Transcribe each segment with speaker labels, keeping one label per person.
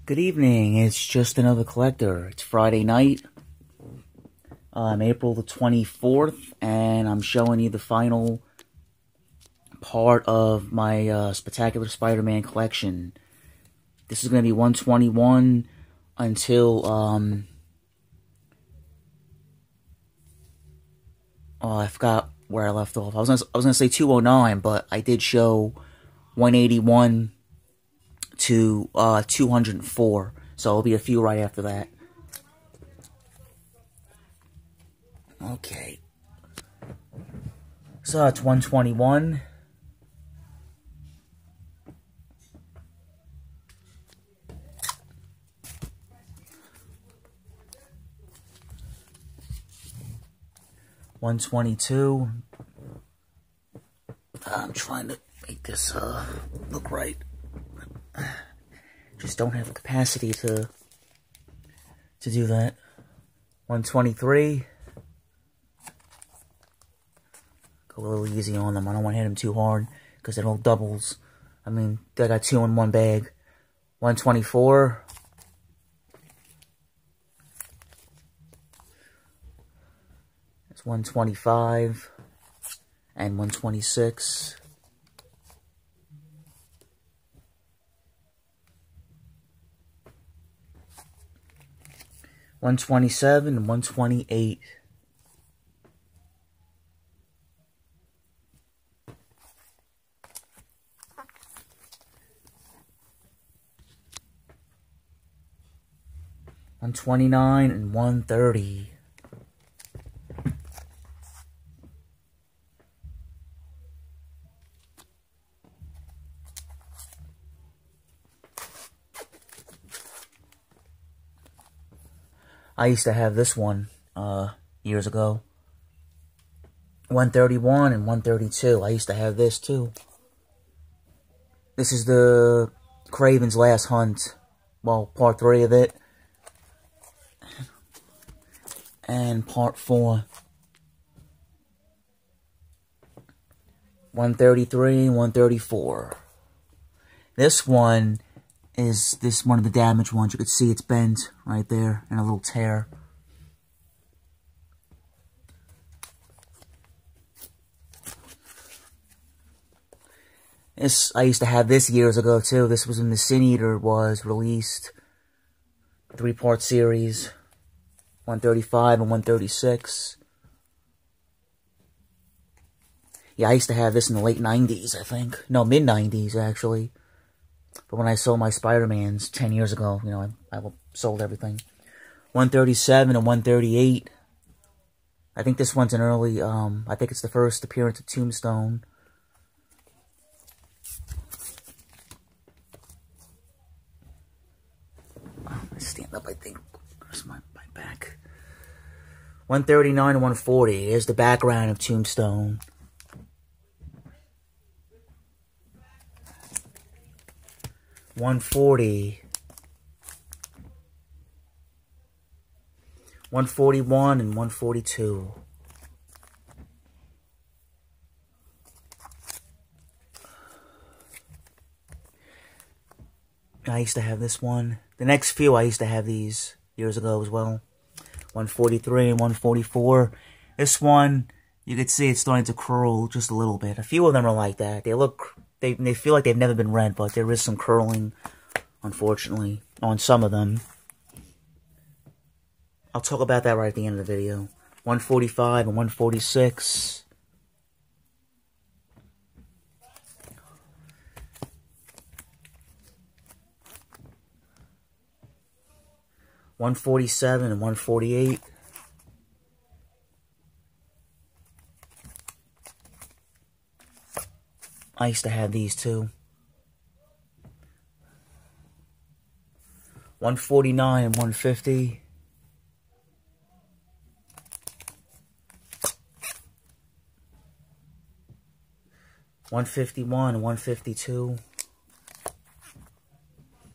Speaker 1: Good evening, it's just another collector. It's Friday night, April the 24th, and I'm showing you the final part of my Spectacular Spider-Man collection. This is going to be 121 until, I forgot where I left off. I was gonna say 209, but I did show 181 to 204, so there'll be a few right after that. Okay, so it's 121. $122. I'm trying to make this look right. Just don't have the capacity to do that. 123. Go a little easy on them. I don't want to hit them too hard because it all doubles. I mean, I got two in one bag. 124. That's 125 and 126. $127 and $128. $129 and $130. I used to have this one years ago. 131 and 132. I used to have this too. This is the Kraven's Last Hunt. Well, part 3 of it. And part 4. 133 and 134. This one is one of the damaged ones. You could see it's bent right there and a little tear. I used to have this years ago too. This was when the Sin Eater was released. 3-part series. 135 and 136. Yeah, I used to have this in the late 90s, I think. No, mid-90s, actually. But when I sold my Spider-Mans 10 years ago, you know, I sold everything. 137 and 138. I think this one's an early, I think it's the first appearance of Tombstone. Stand up, I think. Where's my back? 139 and 140. Here's the background of Tombstone. $140. 141 and 142. I used to have this one. The next few, I used to have these years ago as well. 143 and 144. This one, you can see it's starting to curl just a little bit. A few of them are like that. They feel like they've never been read, but there is some curling, unfortunately, on some of them. I'll talk about that right at the end of the video. 145 and 146. $147 and $148. I used to have these too. $149 and $150. $151 and $152.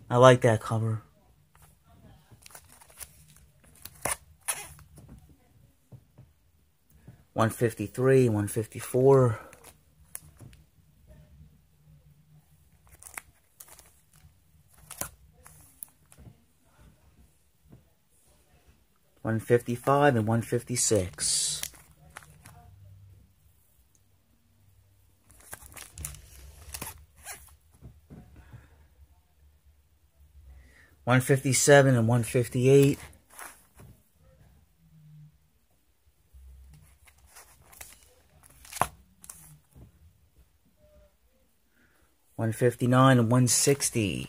Speaker 1: I like that cover. $153, $154. 155 and 156. $157 and $158. $159 and $160.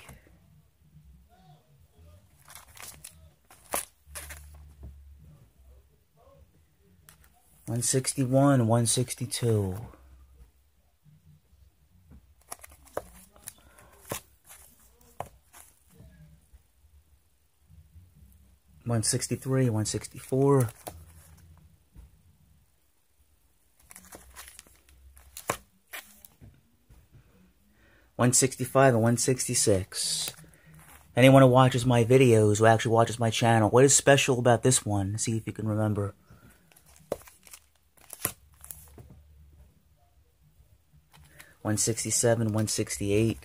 Speaker 1: $161 and $162. $163, $164. $165 and $166. Anyone who watches my videos, who actually watches my channel, what is special about this one? See if you can remember. $167, $168.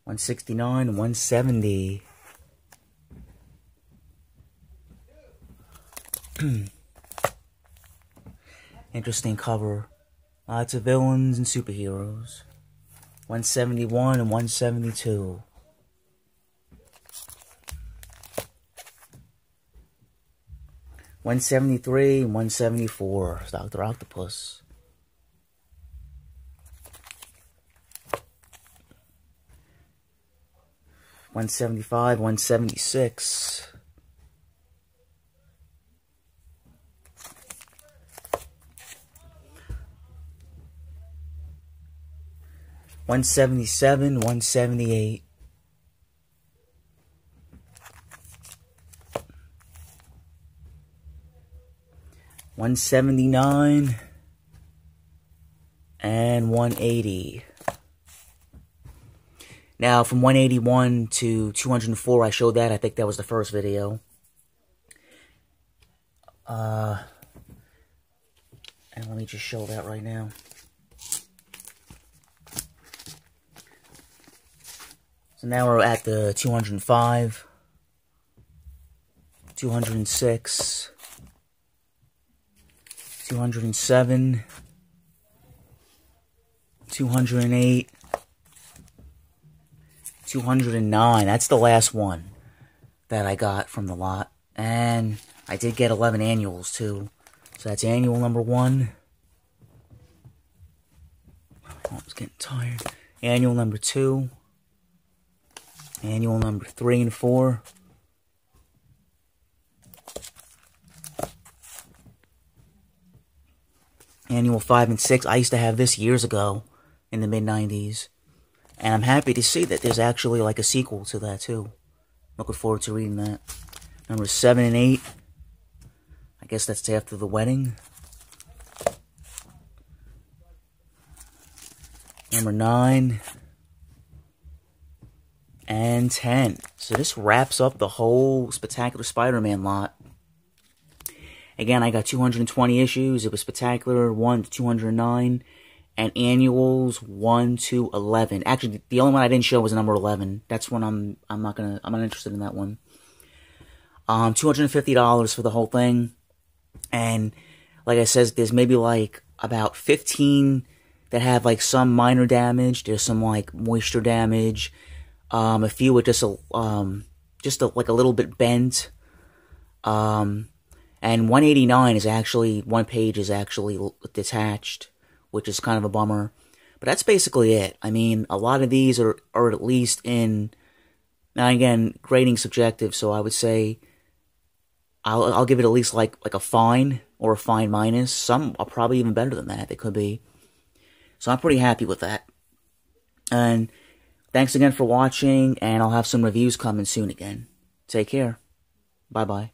Speaker 1: $169, $170. Interesting cover. Lots of villains and superheroes. $171 and $172. $173 and $174. Dr. Octopus. $175, $176. $177, $178. $179 and $180. Now, from 181 to 204, I showed that. I think that was the first video. And let me just show that right now. So now we're at the 205, 206, 207, 208, 209. That's the last one that I got from the lot. And I did get 11 annuals too. So that's annual number 1. Oh, I was getting tired. Annual number 2. Annual number 3 and 4. Annual 5 and 6. I used to have this years ago in the mid-90s. And I'm happy to see that there's actually like a sequel to that too. Looking forward to reading that. Number 7 and 8. I guess that's after the wedding. Number 9. And 10. So this wraps up the whole Spectacular Spider-Man lot. Again, I got 220 issues. It was Spectacular 1 to 209. And annuals 1 to 11. Actually, the only one I didn't show was number 11. That's one I'm not interested in that one. $250 for the whole thing. And like I said, there's maybe like about 15 that have like some minor damage. There's some like moisture damage. A few with just like a little bit bent. And 189 is actually, one page is actually detached, which is kind of a bummer. But that's basically it. I mean, a lot of these are at least in, now again, grading subjective, so I would say I'll give it at least like a fine or a fine minus. Some are probably even better than that. They could be. So I'm pretty happy with that. And thanks again for watching, and I'll have some reviews coming soon again. Take care. Bye-bye.